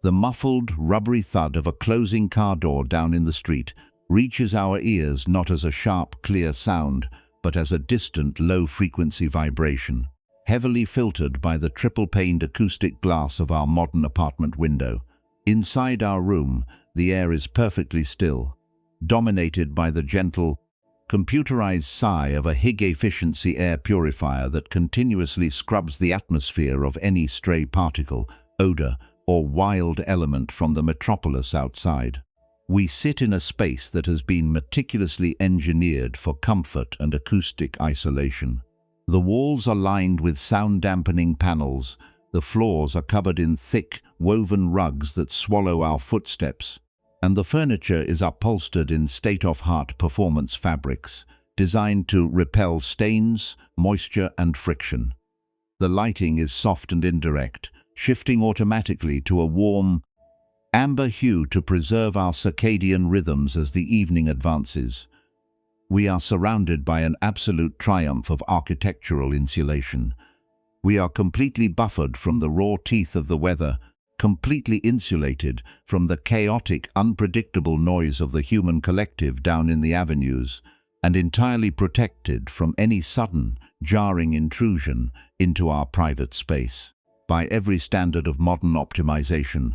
The muffled, rubbery thud of a closing car door down in the street reaches our ears not as a sharp, clear sound, but as a distant, low-frequency vibration, heavily filtered by the triple-paned acoustic glass of our modern apartment window. Inside our room, the air is perfectly still, dominated by the gentle, computerized sigh of a high-efficiency air purifier that continuously scrubs the atmosphere of any stray particle, odor, or wild element from the metropolis outside. We sit in a space that has been meticulously engineered for comfort and acoustic isolation. The walls are lined with sound-dampening panels, the floors are covered in thick, woven rugs that swallow our footsteps, and the furniture is upholstered in state-of-the-art performance fabrics, designed to repel stains, moisture, and friction. The lighting is soft and indirect, shifting automatically to a warm, amber hue to preserve our circadian rhythms as the evening advances. We are surrounded by an absolute triumph of architectural insulation. We are completely buffered from the raw teeth of the weather, completely insulated from the chaotic, unpredictable noise of the human collective down in the avenues, and entirely protected from any sudden, jarring intrusion into our private space. By every standard of modern optimization,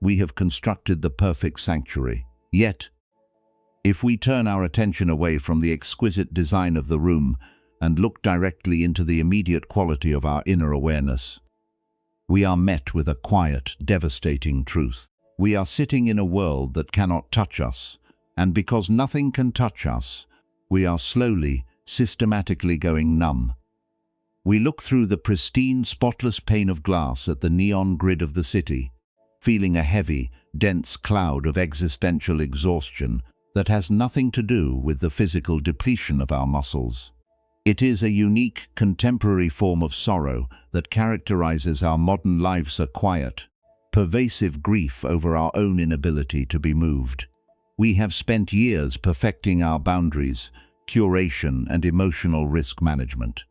we have constructed the perfect sanctuary. Yet, if we turn our attention away from the exquisite design of the room and look directly into the immediate quality of our inner awareness, we are met with a quiet, devastating truth. We are sitting in a world that cannot touch us, and because nothing can touch us, we are slowly, systematically going numb. We look through the pristine, spotless pane of glass at the neon grid of the city, feeling a heavy, dense cloud of existential exhaustion that has nothing to do with the physical depletion of our muscles. It is a unique, contemporary form of sorrow that characterizes our modern lives: a quiet, pervasive grief over our own inability to be moved. We have spent years perfecting our boundaries, curation, and emotional risk management.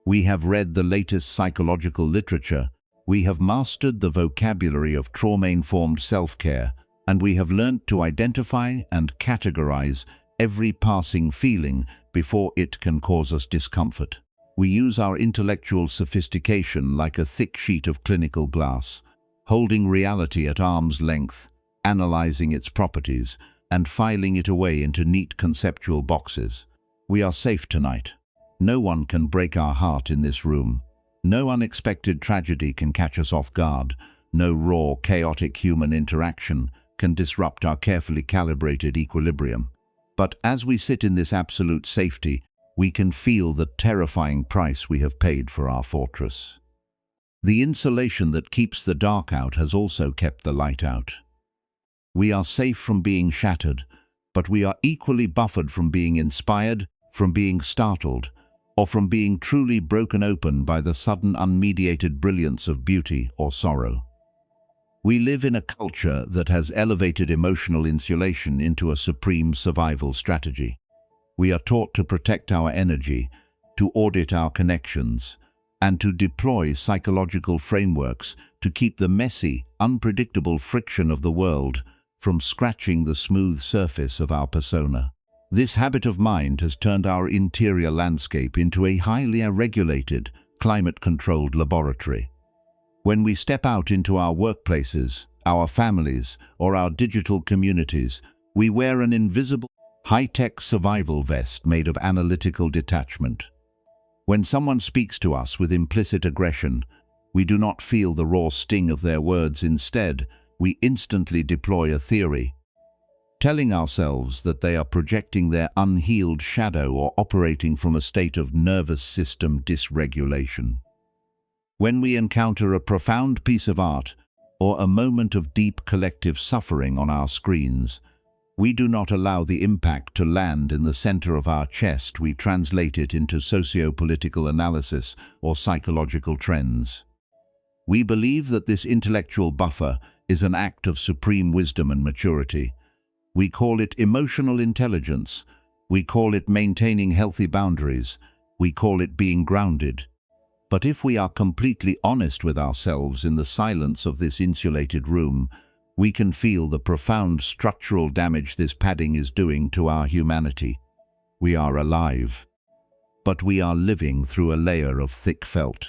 We have read the latest psychological literature, we have mastered the vocabulary of trauma-informed self-care, and we have learnt to identify and categorize every passing feeling before it can cause us discomfort. We use our intellectual sophistication like a thick sheet of clinical glass, holding reality at arm's length, analyzing its properties, and filing it away into neat conceptual boxes. We are safe tonight. No one can break our heart in this room. No unexpected tragedy can catch us off guard. No raw, chaotic human interaction can disrupt our carefully calibrated equilibrium. But as we sit in this absolute safety, we can feel the terrifying price we have paid for our fortress. The insulation that keeps the dark out has also kept the light out. We are safe from being shattered, but we are equally buffered from being inspired, from being startled, or from being truly broken open by the sudden unmediated brilliance of beauty or sorrow. We live in a culture that has elevated emotional insulation into a supreme survival strategy. We are taught to protect our energy, to audit our connections, and to deploy psychological frameworks to keep the messy, unpredictable friction of the world from scratching the smooth surface of our persona. This habit of mind has turned our interior landscape into a highly regulated, climate-controlled laboratory. When we step out into our workplaces, our families, or our digital communities, we wear an invisible, high-tech survival vest made of analytical detachment. When someone speaks to us with implicit aggression, we do not feel the raw sting of their words. Instead, we instantly deploy a theory, telling ourselves that they are projecting their unhealed shadow or operating from a state of nervous system dysregulation. When we encounter a profound piece of art or a moment of deep collective suffering on our screens, we do not allow the impact to land in the center of our chest. We translate it into socio-political analysis or psychological trends. We believe that this intellectual buffer is an act of supreme wisdom and maturity. We call it emotional intelligence. We call it maintaining healthy boundaries. We call it being grounded. But if we are completely honest with ourselves in the silence of this insulated room, we can feel the profound structural damage this padding is doing to our humanity. We are alive, but we are living through a layer of thick felt.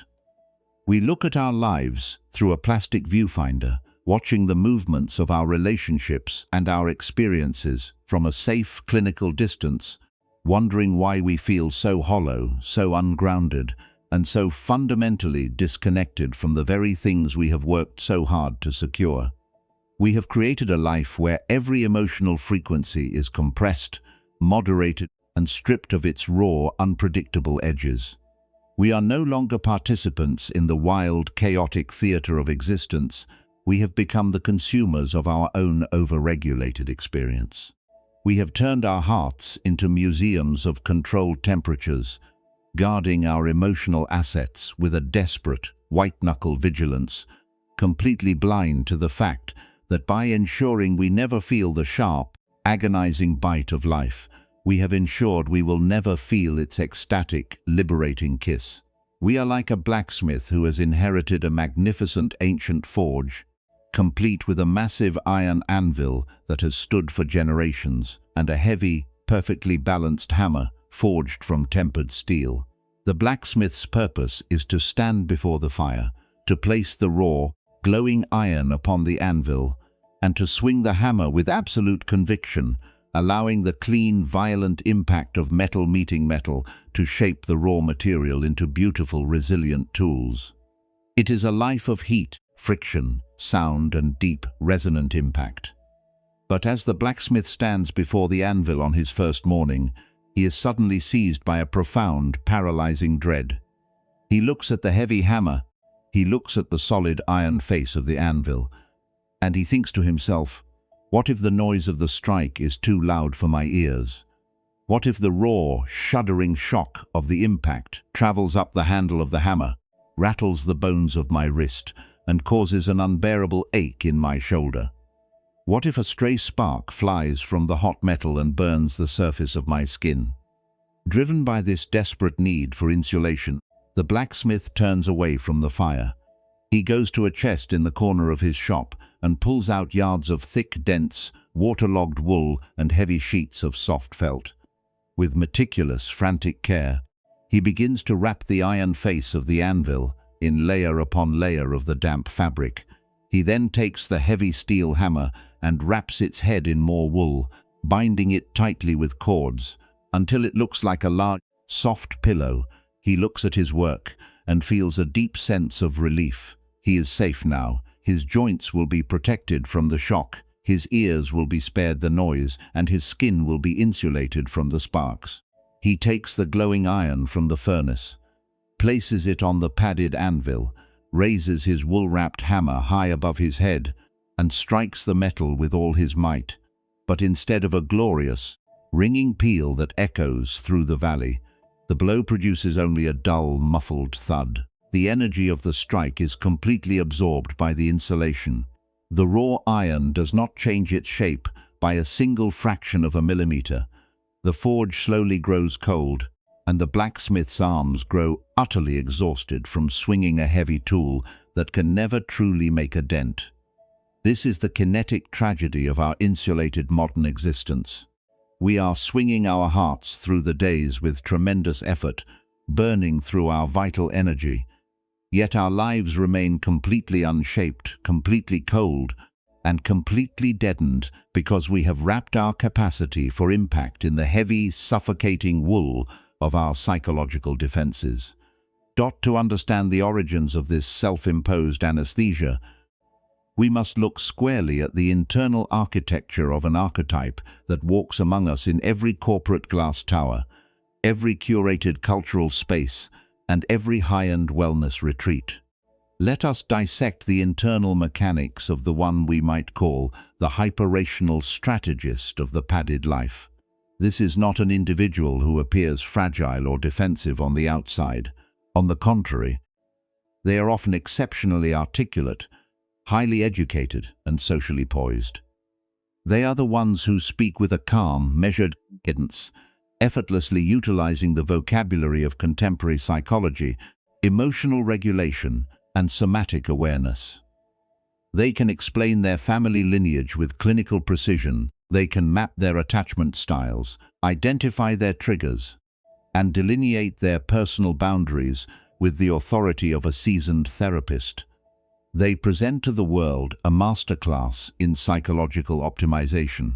We look at our lives through a plastic viewfinder, watching the movements of our relationships and our experiences from a safe clinical distance, wondering why we feel so hollow, so ungrounded, and so fundamentally disconnected from the very things we have worked so hard to secure. We have created a life where every emotional frequency is compressed, moderated, and stripped of its raw, unpredictable edges. We are no longer participants in the wild, chaotic theater of existence. We have become the consumers of our own overregulated experience. We have turned our hearts into museums of controlled temperatures, guarding our emotional assets with a desperate, white-knuckle vigilance, completely blind to the fact that by ensuring we never feel the sharp, agonizing bite of life, we have ensured we will never feel its ecstatic, liberating kiss. We are like a blacksmith who has inherited a magnificent ancient forge, complete with a massive iron anvil that has stood for generations, and a heavy, perfectly balanced hammer forged from tempered steel. The blacksmith's purpose is to stand before the fire, to place the raw, glowing iron upon the anvil, and to swing the hammer with absolute conviction, allowing the clean, violent impact of metal meeting metal to shape the raw material into beautiful, resilient tools. It is a life of heat, friction, sound, and deep, resonant impact. But as the blacksmith stands before the anvil on his first morning, he is suddenly seized by a profound, paralyzing dread. He looks at the heavy hammer, he looks at the solid iron face of the anvil, and he thinks to himself, what if the noise of the strike is too loud for my ears? What if the raw, shuddering shock of the impact travels up the handle of the hammer, rattles the bones of my wrist, and causes an unbearable ache in my shoulder? What if a stray spark flies from the hot metal and burns the surface of my skin? Driven by this desperate need for insulation, the blacksmith turns away from the fire. He goes to a chest in the corner of his shop and pulls out yards of thick, dense, waterlogged wool and heavy sheets of soft felt. With meticulous, frantic care, he begins to wrap the iron face of the anvil in layer upon layer of the damp fabric. He then takes the heavy steel hammer and wraps its head in more wool, binding it tightly with cords, until it looks like a large, soft pillow. He looks at his work and feels a deep sense of relief. He is safe now. His joints will be protected from the shock, his ears will be spared the noise, and his skin will be insulated from the sparks. He takes the glowing iron from the furnace, places it on the padded anvil, raises his wool-wrapped hammer high above his head, and strikes the metal with all his might. But instead of a glorious, ringing peal that echoes through the valley, the blow produces only a dull, muffled thud. The energy of the strike is completely absorbed by the insulation. The raw iron does not change its shape by a single fraction of a millimeter. The forge slowly grows cold, and the blacksmith's arms grow utterly exhausted from swinging a heavy tool that can never truly make a dent. This is the kinetic tragedy of our insulated modern existence. We are swinging our hearts through the days with tremendous effort, burning through our vital energy. Yet our lives remain completely unshaped, completely cold, and completely deadened because we have wrapped our capacity for impact in the heavy, suffocating wool of our psychological defenses. To understand the origins of this self-imposed anesthesia, we must look squarely at the internal architecture of an archetype that walks among us in every corporate glass tower, every curated cultural space, and every high-end wellness retreat. Let us dissect the internal mechanics of the one we might call the hyper-rational strategist of the padded life. This is not an individual who appears fragile or defensive on the outside. On the contrary, they are often exceptionally articulate, highly educated, and socially poised. They are the ones who speak with a calm, measured cadence, effortlessly utilizing the vocabulary of contemporary psychology, emotional regulation, and somatic awareness. They can explain their family lineage with clinical precision. They can map their attachment styles, identify their triggers, and delineate their personal boundaries with the authority of a seasoned therapist. They present to the world a masterclass in psychological optimization.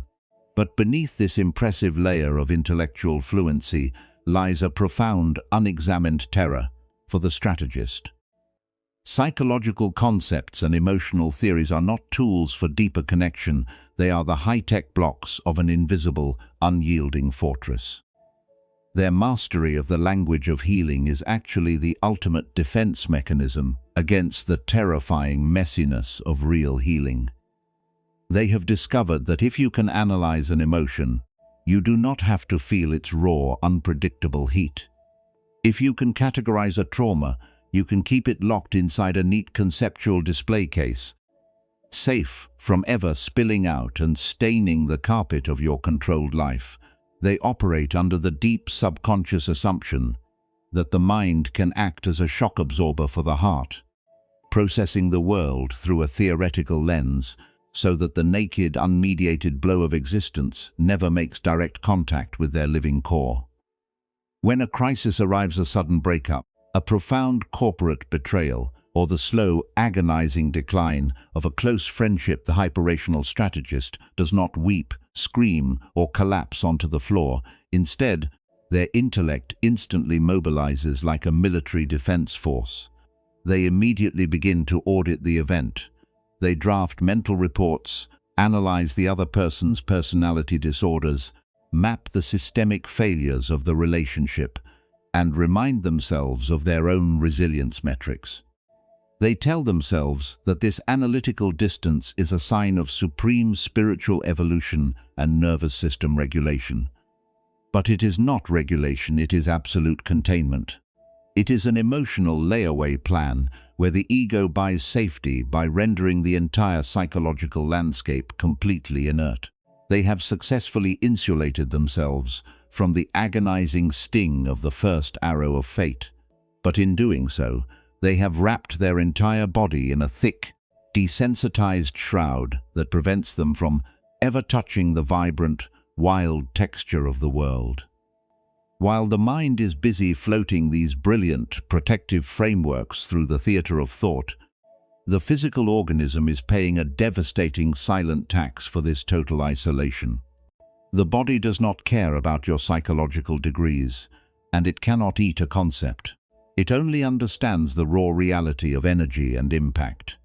But beneath this impressive layer of intellectual fluency lies a profound, unexamined terror for the strategist. Psychological concepts and emotional theories are not tools for deeper connection, they are the high-tech blocks of an invisible, unyielding fortress. Their mastery of the language of healing is actually the ultimate defense mechanism against the terrifying messiness of real healing. They have discovered that if you can analyze an emotion, you do not have to feel its raw, unpredictable heat. If you can categorize a trauma, you can keep it locked inside a neat conceptual display case, safe from ever spilling out and staining the carpet of your controlled life. They operate under the deep subconscious assumption that the mind can act as a shock absorber for the heart, processing the world through a theoretical lens so that the naked, unmediated blow of existence never makes direct contact with their living core. When a crisis arrives, a sudden breakup, a profound corporate betrayal, or the slow, agonizing decline of a close friendship, the hyperrational strategist does not weep, scream, or collapse onto the floor. Instead, their intellect instantly mobilizes like a military defense force. They immediately begin to audit the event. They draft mental reports, analyze the other person's personality disorders, map the systemic failures of the relationship, and remind themselves of their own resilience metrics. They tell themselves that this analytical distance is a sign of supreme spiritual evolution and nervous system regulation. But it is not regulation, it is absolute containment. It is an emotional layaway plan where the ego buys safety by rendering the entire psychological landscape completely inert. They have successfully insulated themselves from the agonizing sting of the first arrow of fate. But in doing so, they have wrapped their entire body in a thick, desensitized shroud that prevents them from ever touching the vibrant, wild texture of the world. While the mind is busy floating these brilliant, protective frameworks through the theater of thought, the physical organism is paying a devastating silent tax for this total isolation. The body does not care about your psychological degrees, and it cannot eat a concept. It only understands the raw reality of energy and impact.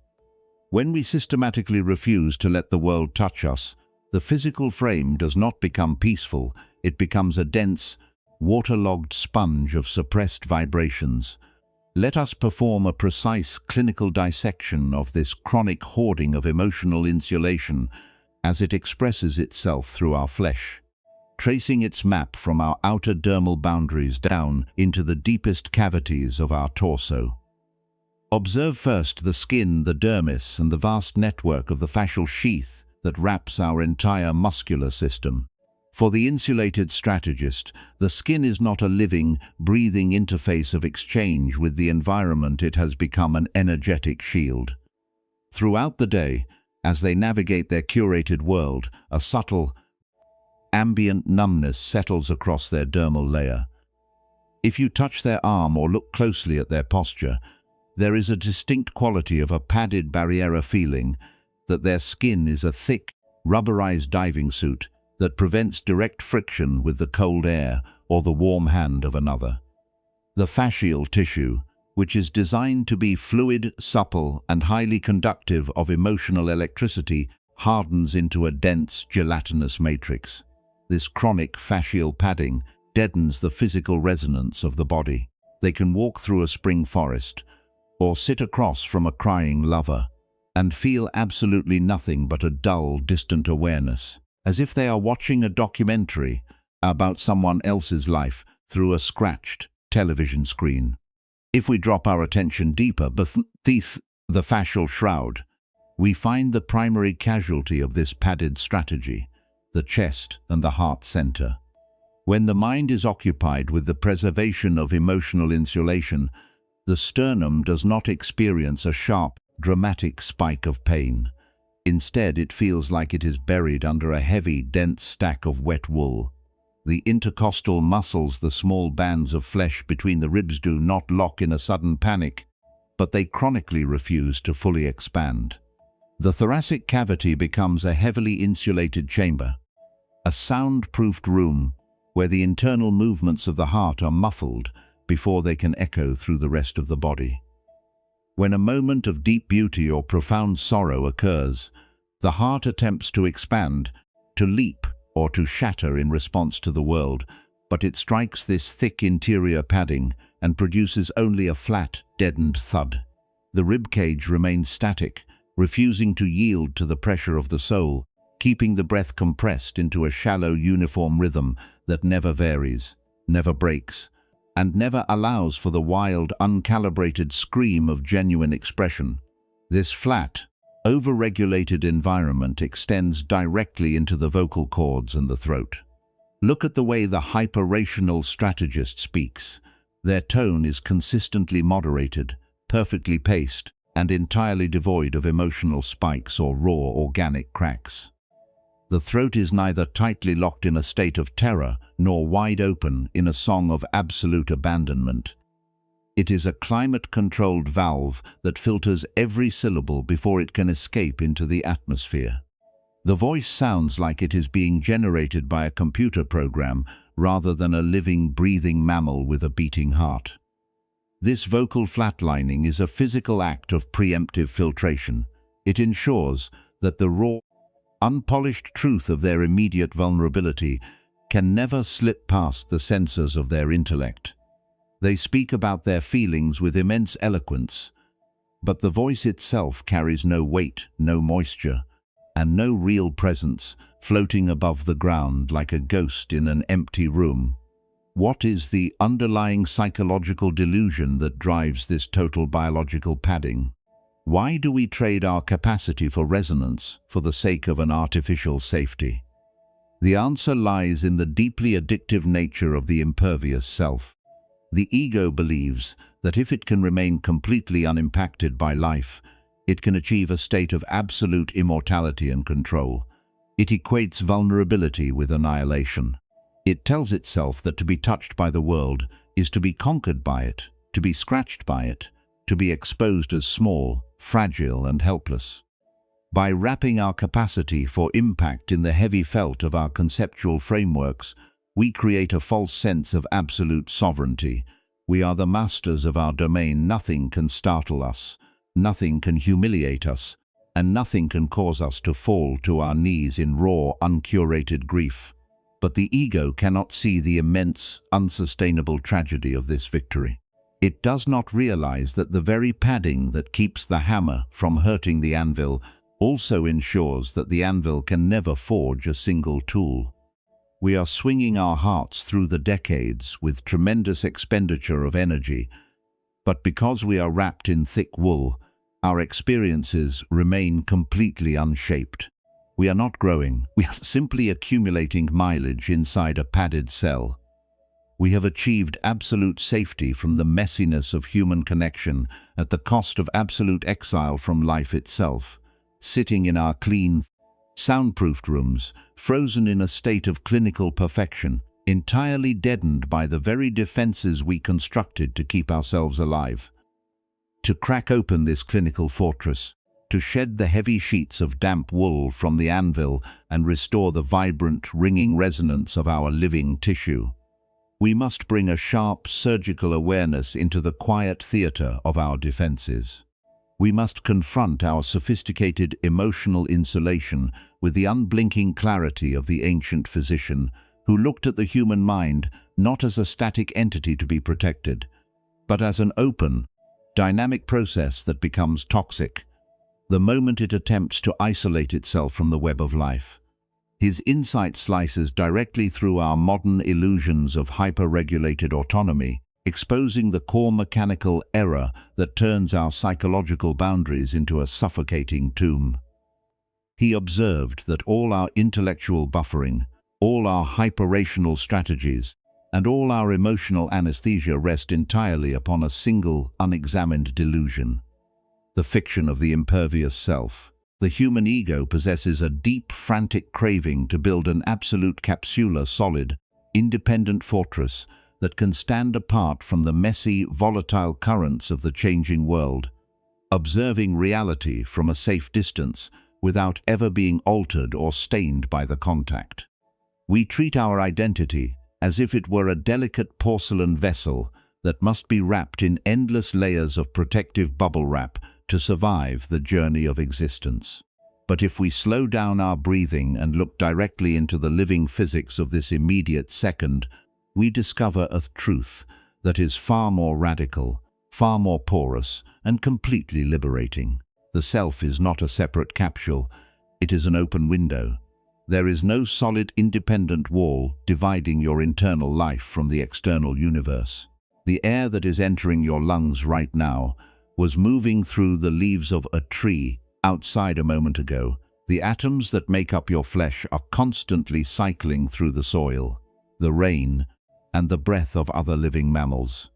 When we systematically refuse to let the world touch us, the physical frame does not become peaceful, it becomes a dense, waterlogged sponge of suppressed vibrations. Let us perform a precise clinical dissection of this chronic hoarding of emotional insulation as it expresses itself through our flesh, tracing its map from our outer dermal boundaries down into the deepest cavities of our torso. Observe first the skin, the dermis, and the vast network of the fascial sheath that wraps our entire muscular system. For the insulated strategist, the skin is not a living, breathing interface of exchange with the environment, it has become an energetic shield. Throughout the day, as they navigate their curated world, a subtle, ambient numbness settles across their dermal layer. If you touch their arm or look closely at their posture, there is a distinct quality of a padded barriera feeling that their skin is a thick, rubberized diving suit that prevents direct friction with the cold air or the warm hand of another. The fascial tissue, which is designed to be fluid, supple, and highly conductive of emotional electricity, hardens into a dense, gelatinous matrix. This chronic fascial padding deadens the physical resonance of the body. They can walk through a spring forest or sit across from a crying lover and feel absolutely nothing but a dull, distant awareness, as if they are watching a documentary about someone else's life through a scratched television screen. If we drop our attention deeper beneath the fascial shroud, we find the primary casualty of this padded strategy, the chest and the heart center. When the mind is occupied with the preservation of emotional insulation, the sternum does not experience a sharp, dramatic spike of pain. Instead, it feels like it is buried under a heavy, dense stack of wet wool. The intercostal muscles, the small bands of flesh between the ribs, do not lock in a sudden panic, but they chronically refuse to fully expand. The thoracic cavity becomes a heavily insulated chamber, a soundproofed room where the internal movements of the heart are muffled before they can echo through the rest of the body. When a moment of deep beauty or profound sorrow occurs, the heart attempts to expand, to leap, or to shatter in response to the world, but it strikes this thick interior padding and produces only a flat, deadened thud. The ribcage remains static, refusing to yield to the pressure of the soul, keeping the breath compressed into a shallow, uniform rhythm that never varies, never breaks, and never allows for the wild, uncalibrated scream of genuine expression. This flat, over-regulated environment extends directly into the vocal cords and the throat. Look at the way the hyper-rational strategist speaks. Their tone is consistently moderated, perfectly paced, and entirely devoid of emotional spikes or raw organic cracks. The throat is neither tightly locked in a state of terror nor wide open in a song of absolute abandonment. It is a climate-controlled valve that filters every syllable before it can escape into the atmosphere. The voice sounds like it is being generated by a computer program rather than a living, breathing mammal with a beating heart. This vocal flatlining is a physical act of preemptive filtration. It ensures that the raw, unpolished truth of their immediate vulnerability can never slip past the sensors of their intellect. They speak about their feelings with immense eloquence, but the voice itself carries no weight, no moisture, and no real presence, floating above the ground like a ghost in an empty room. What is the underlying psychological delusion that drives this total biological padding? Why do we trade our capacity for resonance for the sake of an artificial safety? The answer lies in the deeply addictive nature of the impervious self. The ego believes that if it can remain completely unimpacted by life, it can achieve a state of absolute immortality and control. It equates vulnerability with annihilation. It tells itself that to be touched by the world is to be conquered by it, to be scratched by it, to be exposed as small, fragile, and helpless. By wrapping our capacity for impact in the heavy felt of our conceptual frameworks, we create a false sense of absolute sovereignty. We are the masters of our domain. Nothing can startle us, nothing can humiliate us, and nothing can cause us to fall to our knees in raw, uncurated grief. But the ego cannot see the immense, unsustainable tragedy of this victory. It does not realize that the very padding that keeps the hammer from hurting the anvil also ensures that the anvil can never forge a single tool. We are swinging our hearts through the decades with tremendous expenditure of energy, but because we are wrapped in thick wool, our experiences remain completely unshaped. We are not growing, we are simply accumulating mileage inside a padded cell. We have achieved absolute safety from the messiness of human connection at the cost of absolute exile from life itself, sitting in our clean, soundproofed rooms, frozen in a state of clinical perfection, entirely deadened by the very defenses we constructed to keep ourselves alive. To crack open this clinical fortress, to shed the heavy sheets of damp wool from the anvil and restore the vibrant, ringing resonance of our living tissue, we must bring a sharp, surgical awareness into the quiet theater of our defenses. We must confront our sophisticated emotional insulation with the unblinking clarity of the ancient physician who looked at the human mind not as a static entity to be protected, but as an open, dynamic process that becomes toxic the moment it attempts to isolate itself from the web of life. His insight slices directly through our modern illusions of hyper-regulated autonomy, exposing the core mechanical error that turns our psychological boundaries into a suffocating tomb. He observed that all our intellectual buffering, all our hyper-rational strategies, and all our emotional anesthesia rest entirely upon a single, unexamined delusion. the fiction of the impervious self. The human ego possesses a deep, frantic craving to build an absolute capsular, solid, independent fortress that can stand apart from the messy, volatile currents of the changing world, observing reality from a safe distance without ever being altered or stained by the contact. We treat our identity as if it were a delicate porcelain vessel that must be wrapped in endless layers of protective bubble wrap to survive the journey of existence. But if we slow down our breathing and look directly into the living physics of this immediate second, we discover a truth that is far more radical, far more porous, and completely liberating. The self is not a separate capsule, it is an open window. There is no solid, independent wall dividing your internal life from the external universe. The air that is entering your lungs right now was moving through the leaves of a tree outside a moment ago. The atoms that make up your flesh are constantly cycling through the soil, the rain, and the breath of other living mammals.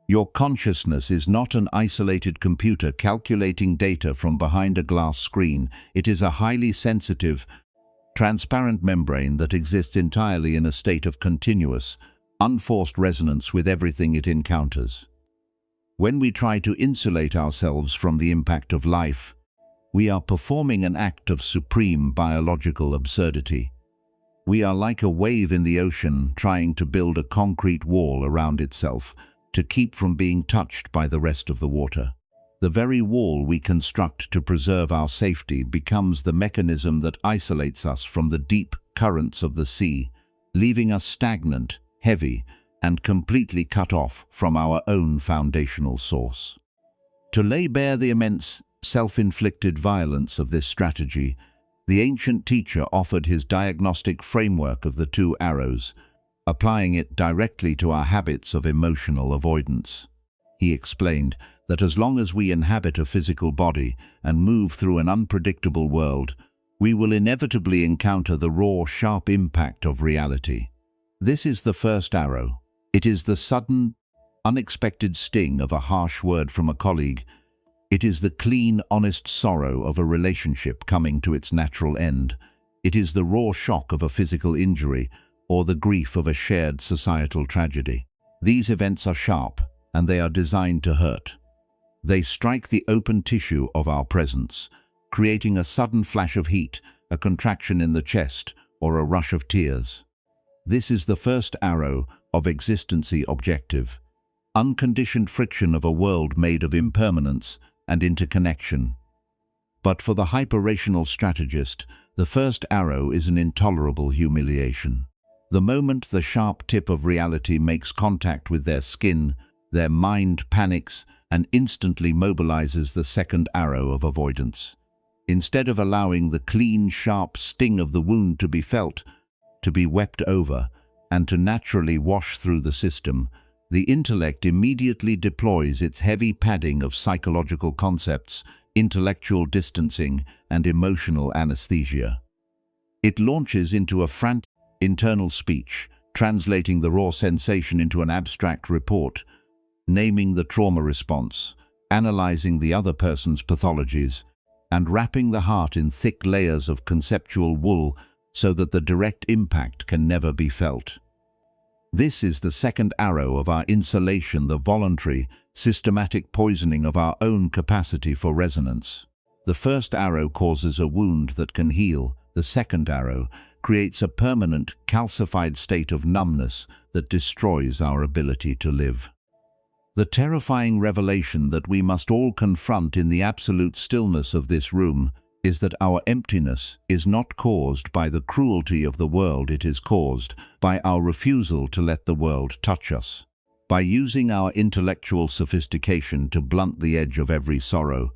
Your consciousness is not an isolated computer calculating data from behind a glass screen. It is a highly sensitive, transparent membrane that exists entirely in a state of continuous, unforced resonance with everything it encounters. When we try to insulate ourselves from the impact of life, we are performing an act of supreme biological absurdity. We are like a wave in the ocean trying to build a concrete wall around itself to keep from being touched by the rest of the water. The very wall we construct to preserve our safety becomes the mechanism that isolates us from the deep currents of the sea, leaving us stagnant, heavy, and completely cut off from our own foundational source. To lay bare the immense, self-inflicted violence of this strategy, the ancient teacher offered his diagnostic framework of the two arrows, applying it directly to our habits of emotional avoidance. He explained that as long as we inhabit a physical body and move through an unpredictable world, we will inevitably encounter the raw, sharp impact of reality. This is the first arrow. It is the sudden, unexpected sting of a harsh word from a colleague. It is the clean, honest sorrow of a relationship coming to its natural end. It is the raw shock of a physical injury or the grief of a shared societal tragedy. These events are sharp, and they are designed to hurt. They strike the open tissue of our presence, creating a sudden flash of heat, a contraction in the chest, or a rush of tears. This is the first arrow of existency objective, unconditioned friction of a world made of impermanence and interconnection. But for the hyper-rational strategist, the first arrow is an intolerable humiliation. The moment the sharp tip of reality makes contact with their skin, their mind panics and instantly mobilizes the second arrow of avoidance. Instead of allowing the clean, sharp sting of the wound to be felt, to be wept over, and to naturally wash through the system, the intellect immediately deploys its heavy padding of psychological concepts, intellectual distancing, and emotional anesthesia. It launches into a frantic internal speech, translating the raw sensation into an abstract report, naming the trauma response, analyzing the other person's pathologies, and wrapping the heart in thick layers of conceptual wool so that the direct impact can never be felt. This is the second arrow of our insulation, the voluntary, systematic poisoning of our own capacity for resonance. The first arrow causes a wound that can heal. The second arrow creates a permanent, calcified state of numbness that destroys our ability to live. The terrifying revelation that we must all confront in the absolute stillness of this room is that our emptiness is not caused by the cruelty of the world, it is caused by our refusal to let the world touch us. By using our intellectual sophistication to blunt the edge of every sorrow,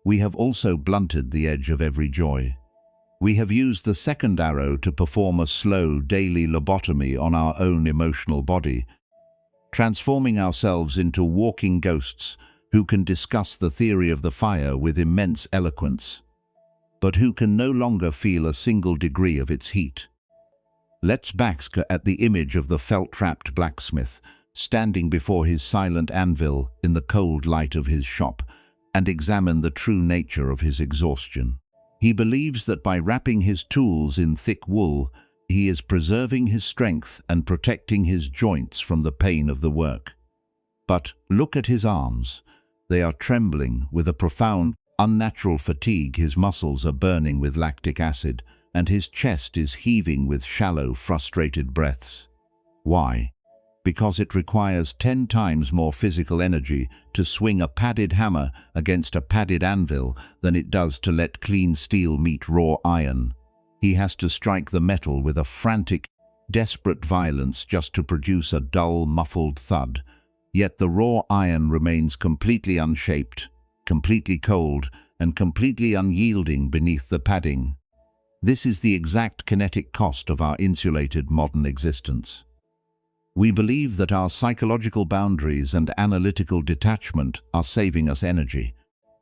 we have also blunted the edge of every joy. We have used the second arrow to perform a slow, daily lobotomy on our own emotional body, transforming ourselves into walking ghosts who can discuss the theory of the fire with immense eloquence, but who can no longer feel a single degree of its heat. Let's bask at the image of the felt-wrapped blacksmith, standing before his silent anvil in the cold light of his shop, and examine the true nature of his exhaustion. He believes that by wrapping his tools in thick wool, he is preserving his strength and protecting his joints from the pain of the work. But look at his arms. They are trembling with a profound, unnatural fatigue. His muscles are burning with lactic acid, and his chest is heaving with shallow, frustrated breaths. Why? Because it requires 10 times more physical energy to swing a padded hammer against a padded anvil than it does to let clean steel meet raw iron. He has to strike the metal with a frantic, desperate violence just to produce a dull, muffled thud. Yet the raw iron remains completely unshaped, completely cold, and completely unyielding beneath the padding. This is the exact kinetic cost of our insulated modern existence. We believe that our psychological boundaries and analytical detachment are saving us energy.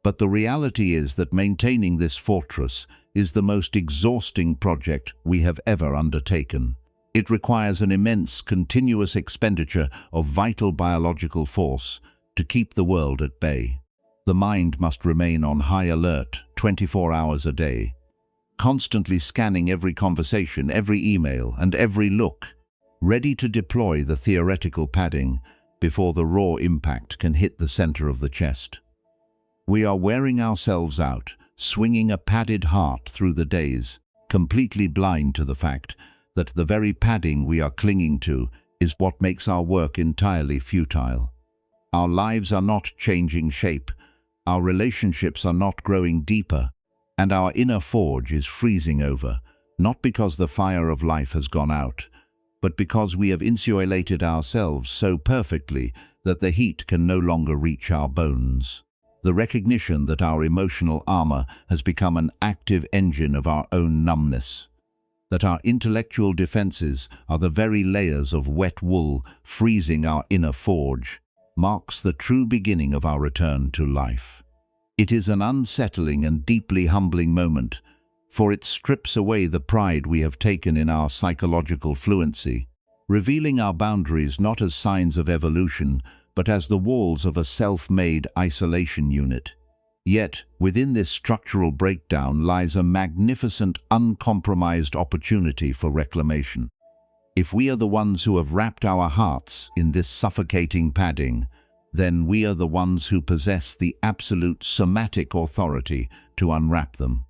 But the reality is that maintaining this fortress is the most exhausting project we have ever undertaken. It requires an immense, continuous expenditure of vital biological force to keep the world at bay. The mind must remain on high alert 24 hours a day, constantly scanning every conversation, every email, and every look, ready to deploy the theoretical padding before the raw impact can hit the center of the chest. We are wearing ourselves out, swinging a padded heart through the days, completely blind to the fact that the very padding we are clinging to is what makes our work entirely futile. Our lives are not changing shape, our relationships are not growing deeper, and our inner forge is freezing over, not because the fire of life has gone out, but because we have insulated ourselves so perfectly that the heat can no longer reach our bones. The recognition that our emotional armor has become an active engine of our own numbness, that our intellectual defenses are the very layers of wet wool freezing our inner forge, marks the true beginning of our return to life. It is an unsettling and deeply humbling moment, for it strips away the pride we have taken in our psychological fluency, revealing our boundaries not as signs of evolution, but as the walls of a self-made isolation unit. Yet, within this structural breakdown lies a magnificent, uncompromised opportunity for reclamation. If we are the ones who have wrapped our hearts in this suffocating padding, then we are the ones who possess the absolute somatic authority to unwrap them.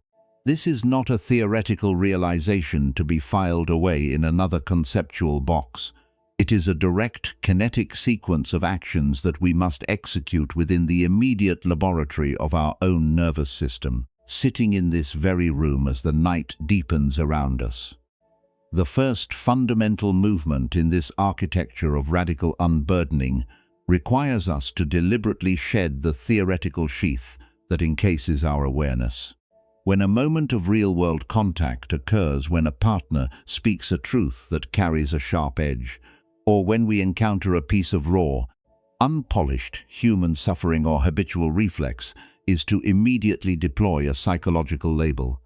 This is not a theoretical realization to be filed away in another conceptual box. It is a direct, kinetic sequence of actions that we must execute within the immediate laboratory of our own nervous system, sitting in this very room as the night deepens around us. The first fundamental movement in this architecture of radical unburdening requires us to deliberately shed the theoretical sheath that encases our awareness. When a moment of real-world contact occurs, when a partner speaks a truth that carries a sharp edge, or when we encounter a piece of raw, unpolished human suffering, or habitual reflex is to immediately deploy a psychological label.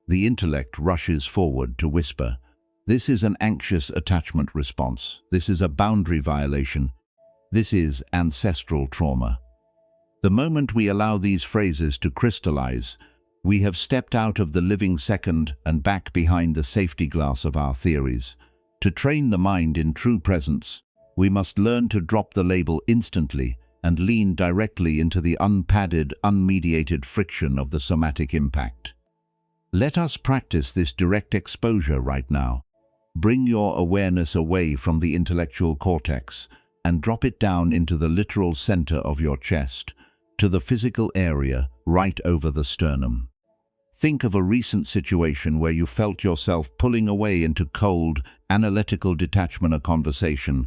The intellect rushes forward to whisper, "This is an anxious attachment response. This is a boundary violation. This is ancestral trauma." The moment we allow these phrases to crystallize, we have stepped out of the living second and back behind the safety glass of our theories. To train the mind in true presence, we must learn to drop the label instantly and lean directly into the unpadded, unmediated friction of the somatic impact. Let us practice this direct exposure right now. Bring your awareness away from the intellectual cortex and drop it down into the literal center of your chest, to the physical area right over the sternum. Think of a recent situation where you felt yourself pulling away into cold, analytical detachment, a conversation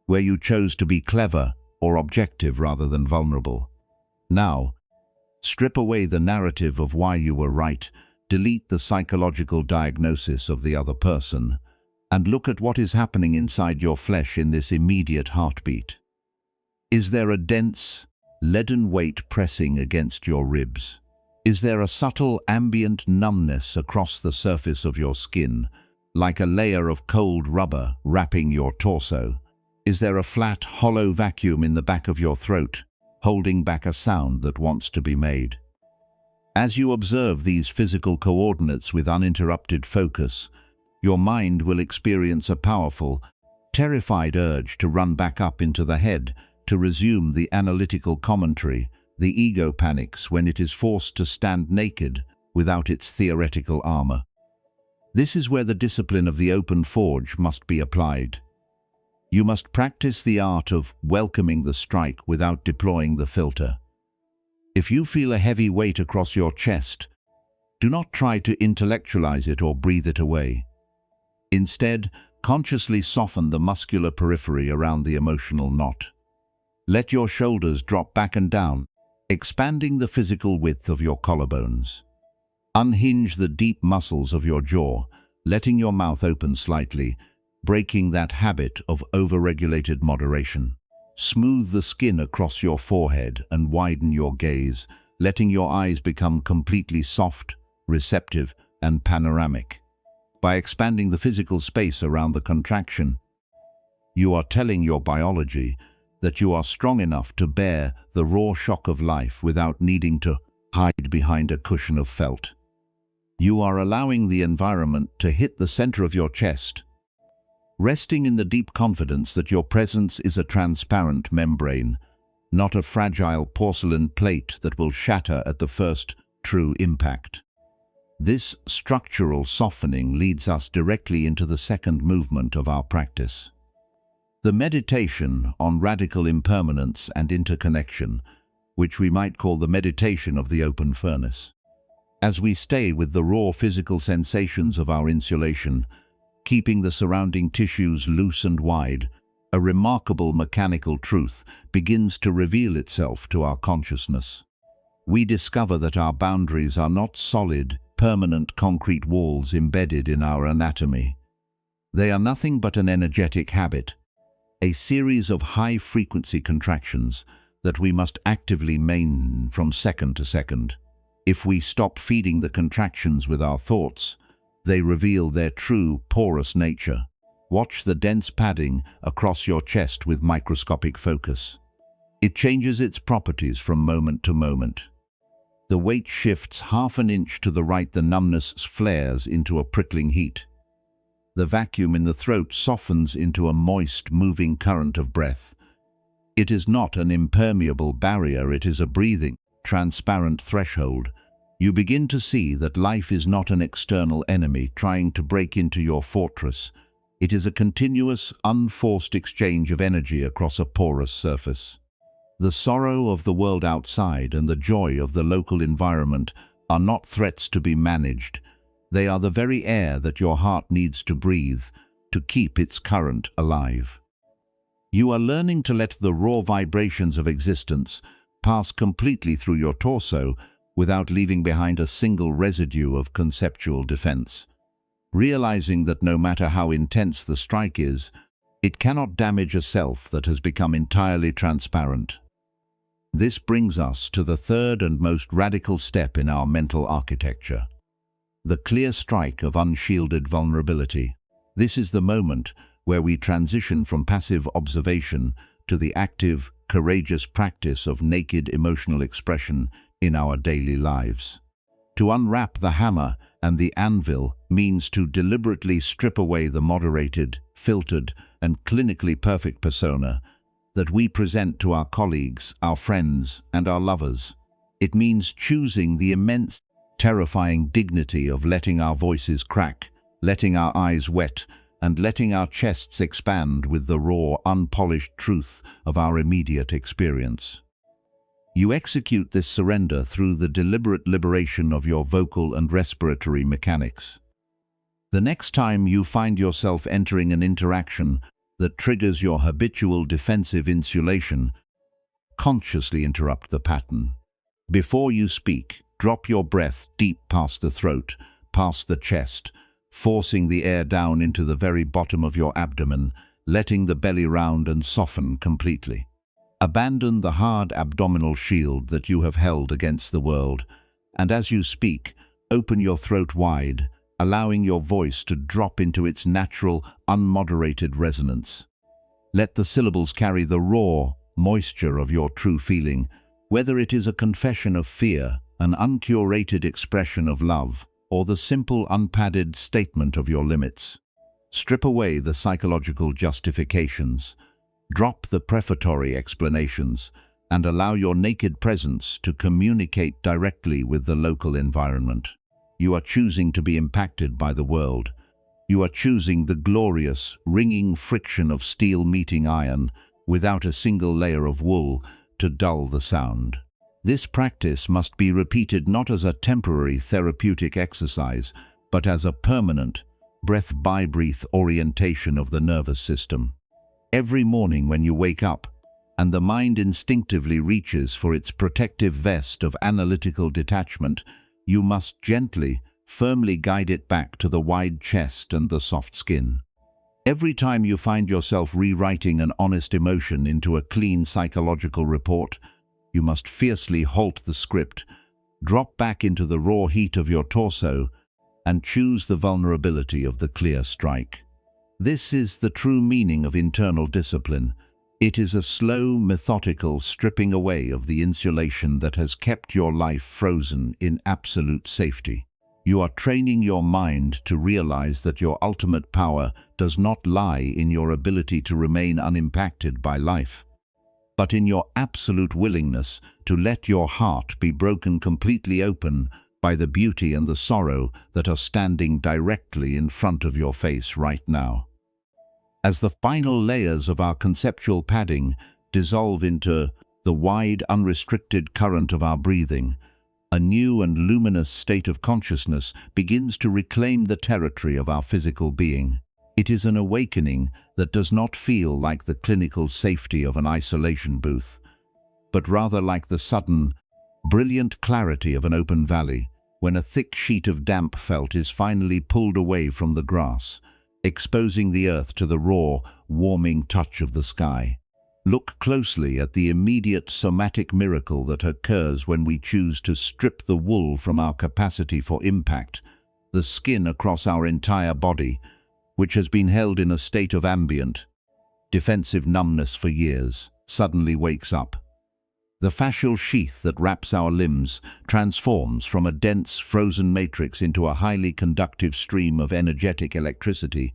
where you chose to be clever or objective rather than vulnerable. Now, strip away the narrative of why you were right, delete the psychological diagnosis of the other person, and look at what is happening inside your flesh in this immediate heartbeat. Is there a dense, leaden weight pressing against your ribs? Is there a subtle ambient numbness across the surface of your skin, like a layer of cold rubber wrapping your torso? Is there a flat, hollow vacuum in the back of your throat, holding back a sound that wants to be made. As you observe these physical coordinates with uninterrupted focus, your mind will experience a powerful, terrified urge to run back up into the head, to resume the analytical commentary. The ego panics when it is forced to stand naked without its theoretical armor. This is where the discipline of the open forge must be applied. You must practice the art of welcoming the strike without deploying the filter. If you feel a heavy weight across your chest, do not try to intellectualize it or breathe it away. Instead, consciously soften the muscular periphery around the emotional knot. Let your shoulders drop back and down, expanding the physical width of your collarbones. Unhinge the deep muscles of your jaw, letting your mouth open slightly, breaking that habit of over-regulated moderation. Smooth the skin across your forehead and widen your gaze, letting your eyes become completely soft, receptive, and panoramic. By expanding the physical space around the contraction, you are telling your biology that you are strong enough to bear the raw shock of life without needing to hide behind a cushion of felt. You are allowing the environment to hit the center of your chest, resting in the deep confidence that your presence is a transparent membrane, not a fragile porcelain plate that will shatter at the first true impact. This structural softening leads us directly into the second movement of our practice. The meditation on radical impermanence and interconnection, which we might call the meditation of the open furnace. As we stay with the raw physical sensations of our insulation, keeping the surrounding tissues loose and wide, a remarkable mechanical truth begins to reveal itself to our consciousness. We discover that our boundaries are not solid, permanent concrete walls embedded in our anatomy. They are nothing but an energetic habit, a series of high-frequency contractions that we must actively maintain from second to second. If we stop feeding the contractions with our thoughts, they reveal their true, porous nature. Watch the dense padding across your chest with microscopic focus. It changes its properties from moment to moment. The weight shifts half an inch to the right, the numbness flares into a prickling heat. The vacuum in the throat softens into a moist, moving current of breath. It is not an impermeable barrier, it is a breathing, transparent threshold. You begin to see that life is not an external enemy trying to break into your fortress. It is a continuous, unforced exchange of energy across a porous surface. The sorrow of the world outside and the joy of the local environment are not threats to be managed. They are the very air that your heart needs to breathe, to keep its current alive. You are learning to let the raw vibrations of existence pass completely through your torso without leaving behind a single residue of conceptual defense. Realizing that no matter how intense the strike is, it cannot damage a self that has become entirely transparent. This brings us to the third and most radical step in our mental architecture: the clear strike of unshielded vulnerability. This is the moment where we transition from passive observation to the active, courageous practice of naked emotional expression in our daily lives. To unwrap the hammer and the anvil means to deliberately strip away the moderated, filtered, and clinically perfect persona that we present to our colleagues, our friends, and our lovers. It means choosing the immense, terrifying dignity of letting our voices crack, letting our eyes wet, and letting our chests expand with the raw, unpolished truth of our immediate experience. You execute this surrender through the deliberate liberation of your vocal and respiratory mechanics. The next time you find yourself entering an interaction that triggers your habitual defensive insulation, consciously interrupt the pattern. Before you speak, drop your breath deep past the throat, past the chest, forcing the air down into the very bottom of your abdomen, letting the belly round and soften completely. Abandon the hard abdominal shield that you have held against the world, and as you speak, open your throat wide, allowing your voice to drop into its natural, unmoderated resonance. Let the syllables carry the raw, moisture of your true feeling, whether it is a confession of fear, an uncurated expression of love, or the simple unpadded statement of your limits. Strip away the psychological justifications, drop the prefatory explanations, and allow your naked presence to communicate directly with the local environment. You are choosing to be impacted by the world. You are choosing the glorious, ringing friction of steel meeting iron without a single layer of wool to dull the sound. This practice must be repeated not as a temporary therapeutic exercise, but as a permanent, breath-by-breath orientation of the nervous system. Every morning when you wake up, and the mind instinctively reaches for its protective vest of analytical detachment, you must gently, firmly guide it back to the wide chest and the soft skin. Every time you find yourself rewriting an honest emotion into a clean psychological report, you must fiercely halt the script, drop back into the raw heat of your torso, and choose the vulnerability of the clear strike. This is the true meaning of internal discipline. It is a slow, methodical stripping away of the insulation that has kept your life frozen in absolute safety. You are training your mind to realize that your ultimate power does not lie in your ability to remain unimpacted by life, but in your absolute willingness to let your heart be broken completely open by the beauty and the sorrow that are standing directly in front of your face right now. As the final layers of our conceptual padding dissolve into the wide, unrestricted current of our breathing, a new and luminous state of consciousness begins to reclaim the territory of our physical being. It is an awakening that does not feel like the clinical safety of an isolation booth, but rather like the sudden, brilliant clarity of an open valley when a thick sheet of damp felt is finally pulled away from the grass, exposing the earth to the raw, warming touch of the sky. Look closely at the immediate somatic miracle that occurs when we choose to strip the wool from our capacity for impact. The skin across our entire body, which has been held in a state of ambient, defensive numbness for years, suddenly wakes up. The fascial sheath that wraps our limbs transforms from a dense, frozen matrix into a highly conductive stream of energetic electricity,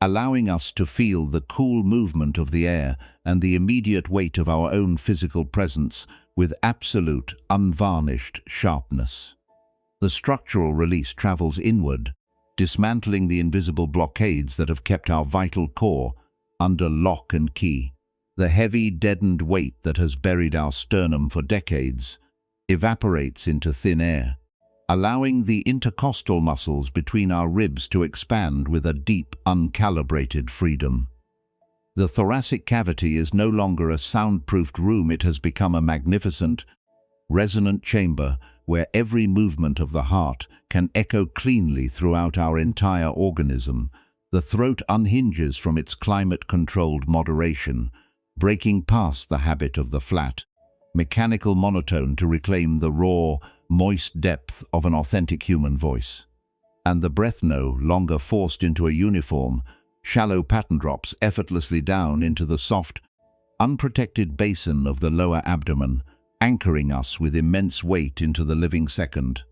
allowing us to feel the cool movement of the air and the immediate weight of our own physical presence with absolute, unvarnished sharpness. The structural release travels inward, dismantling the invisible blockades that have kept our vital core under lock and key. The heavy, deadened weight that has buried our sternum for decades evaporates into thin air, allowing the intercostal muscles between our ribs to expand with a deep, uncalibrated freedom. The thoracic cavity is no longer a soundproofed room. It has become a magnificent, resonant chamber where every movement of the heart can echo cleanly throughout our entire organism. The throat unhinges from its climate-controlled moderation, breaking past the habit of the flat, mechanical monotone to reclaim the raw, moist depth of an authentic human voice. And the breath no longer forced into a uniform, shallow pattern drops effortlessly down into the soft, unprotected basin of the lower abdomen, anchoring us with immense weight into the living second.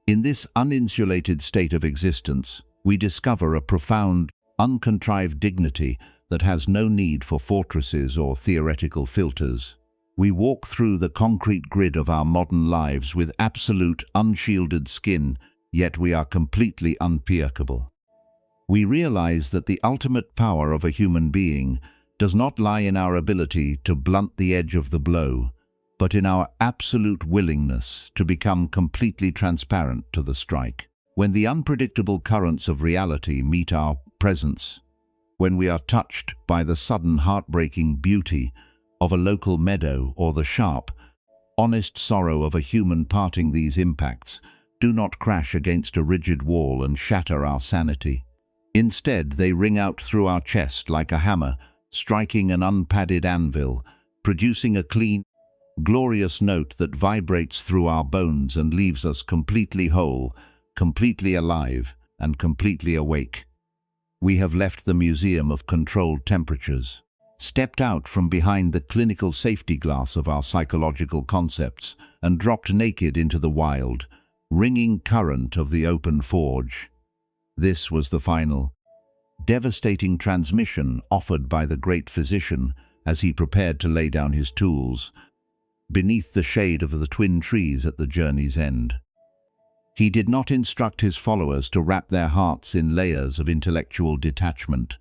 In this uninsulated state of existence, we discover a profound, uncontrived dignity that has no need for fortresses or theoretical filters. We walk through the concrete grid of our modern lives with absolute, unshielded skin, yet we are completely unpierceable. We realize that the ultimate power of a human being does not lie in our ability to blunt the edge of the blow, but in our absolute willingness to become completely transparent to the strike. When the unpredictable currents of reality meet our presence, when we are touched by the sudden heartbreaking beauty of a local meadow or the sharp, honest sorrow of a human parting, these impacts do not crash against a rigid wall and shatter our sanity. Instead, they ring out through our chest like a hammer, striking an unpadded anvil, producing a clean, glorious note that vibrates through our bones and leaves us completely whole, completely alive, and completely awake. We have left the museum of controlled temperatures. stepped out from behind the clinical safety glass of our psychological concepts and dropped naked into the wild, ringing current of the open forge. This was the final, devastating transmission offered by the great physician as he prepared to lay down his tools, beneath the shade of the twin trees at the journey's end. He did not instruct his followers to wrap their hearts in layers of intellectual detachment,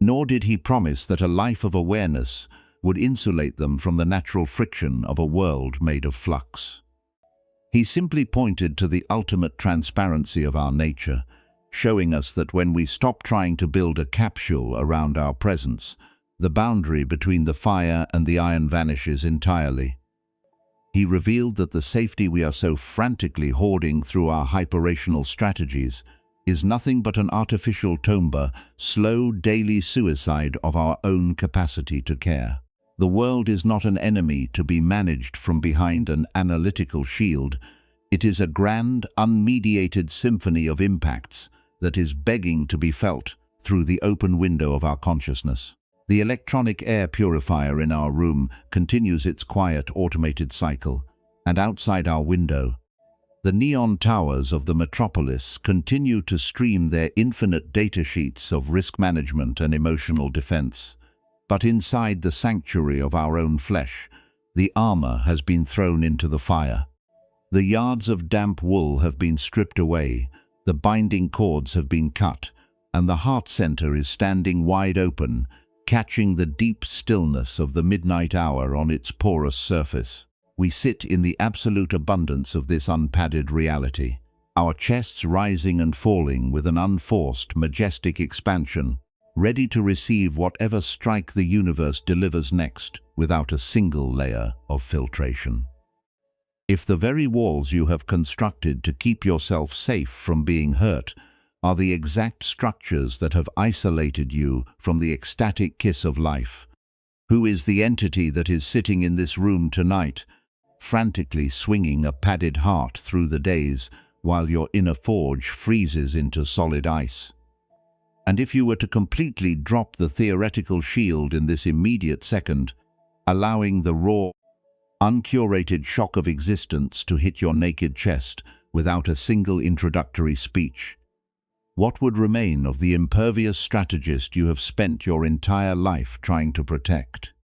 nor did he promise that a life of awareness would insulate them from the natural friction of a world made of flux. He simply pointed to the ultimate transparency of our nature, showing us that when we stop trying to build a capsule around our presence, the boundary between the fire and the iron vanishes entirely. He revealed that the safety we are so frantically hoarding through our hyper-rational strategies is nothing but an artificial tomba, slow daily suicide of our own capacity to care. The world is not an enemy to be managed from behind an analytical shield. It is a grand, unmediated symphony of impacts that is begging to be felt through the open window of our consciousness. The electronic air purifier in our room continues its quiet, automated cycle, and outside our window, the neon towers of the metropolis continue to stream their infinite data sheets of risk management and emotional defense. But inside the sanctuary of our own flesh, the armor has been thrown into the fire. The yards of damp wool have been stripped away, the binding cords have been cut, and the heart center is standing wide open, catching the deep stillness of the midnight hour on its porous surface. We sit in the absolute abundance of this unpadded reality, our chests rising and falling with an unforced, majestic expansion, ready to receive whatever strike the universe delivers next without a single layer of filtration. If the very walls you have constructed to keep yourself safe from being hurt are the exact structures that have isolated you from the ecstatic kiss of life, who is the entity that is sitting in this room tonight, frantically swinging a padded heart through the days while your inner forge freezes into solid ice? And if you were to completely drop the theoretical shield in this immediate second, allowing the raw, uncurated shock of existence to hit your naked chest without a single introductory speech, what would remain of the impervious strategist you have spent your entire life trying to protect?